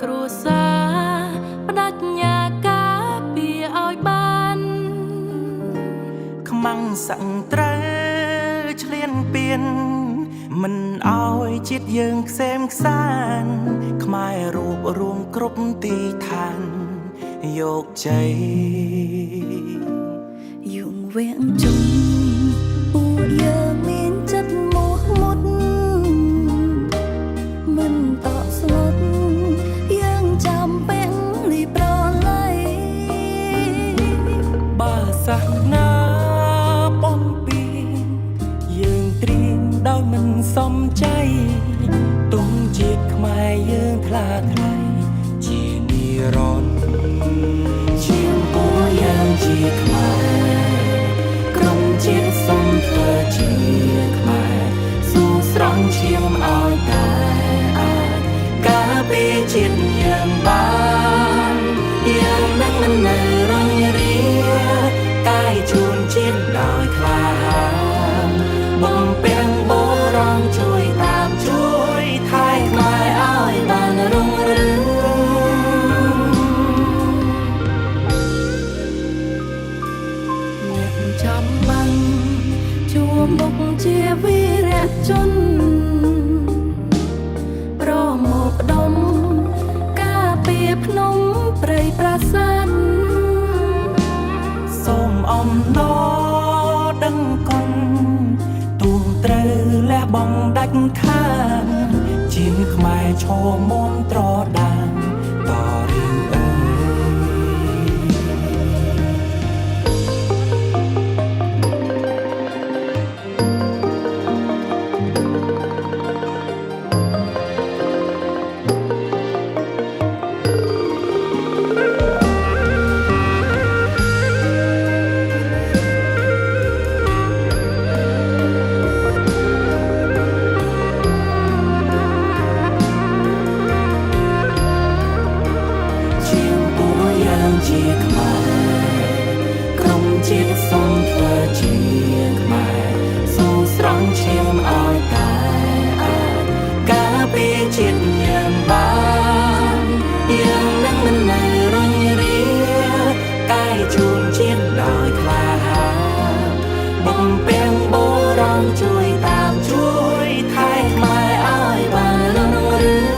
គ្រួសារផ្ដាច់ញាការពីឲ្យបានខ្មាំងសឹងត្រូវឆ្លៀនពៀនមិនឲ្យជាតិយើងខ្សែមខ្សានខ្មែររួបរួមគ្រប់ទីឋានយកជ័យយងវៀងជុំពួកយើងមានចិត្តមោះមុតមិនតក់ស្លុតយើងចាំពាក់លីប្រឡ័យបើសាសនាបំពីយើងត្រៀមដោយមិនសមใจទុំជាតិខ្មែរយើងថ្លាថ្លៃជានិរន្តរ៍ជាពួកយើងជាខ្មែរក្រុមជាតិសុំធ្វើជាខ្មែរស៊ូស្រង់ឈាមឲ្យតែអាចការពារជាតិយើងបានយើងនឹងមិននៅរញរាកាយជួនជាតិដោយក្លាហានបំពេញបរងជួយតាមជួយថែខ្មែរឲ្យបានរុងរឿងអ្នកចាំបាំងជួមមុខជាវីរៈជនប្រមកដុំការពារភ្នំព្រៃប្រាសាទសូមអំណរដឹងគុណទូលត្រូវលះបង់ដាច់ខានជាខ្មែរឈរមុំត្រដាងតរៀងអើជាខ្មែរក្រុមជាតិសូមធ្វើជាខ្មែរស៊ូស្រង់ឈាមឲ្យតែអាចការពារជាតិយើងបានយើងនឹងមិននៅរញរាកាយជួនជាតិដោយក្លាហានបំពេញបរងជួយតាមជួយថែខ្មែរឲ្យបានរុងរឿង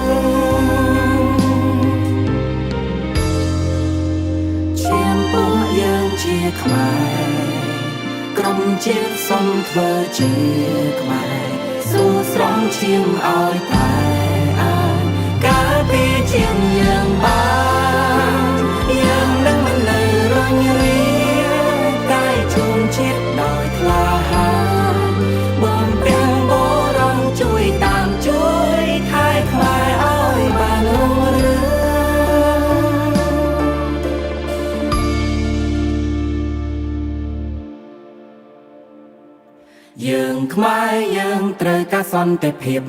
ជាខ្មែរក្រុមជាតិសុំធ្វើជាខ្មែរស៊ូស្រង់ឈាមឲ្យតែអាចការពារជាតិយើងបានយើងនឹងមិននៅរញរាកាយជួនជាតិដោយក្លាហានបំពេញបរងជួយតាមជួយថែខ្មែរឲ្យបានរុងរឿងយើងខ្មែរយើងត្រូវការសន្តិភាព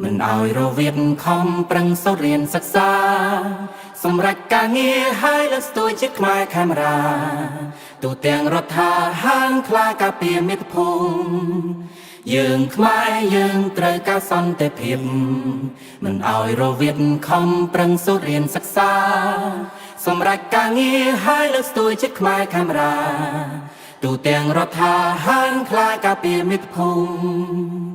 មិនឲ្យរវាទខំប្រឹងសូត្ររៀនសិក្សាសម្រាប់ការងារឲ្យលើកស្ទួយជាតិខ្មែរខេមរាទូទាំងរដ្ឋាហាងខ្លាការពារមាតុភូមិយើងខ្មែរយើងត្រូវការសន្តិភាពមិនឲ្យរវាទខំប្រឹងសូត្ររៀនសិក្សាសម្រាប់ការងារឲ្យលើកស្ទួយជាតិខ្មែរខេមរាទូទាំងរដ្ឋាហាងខ្លាការពារមាតុភូមិ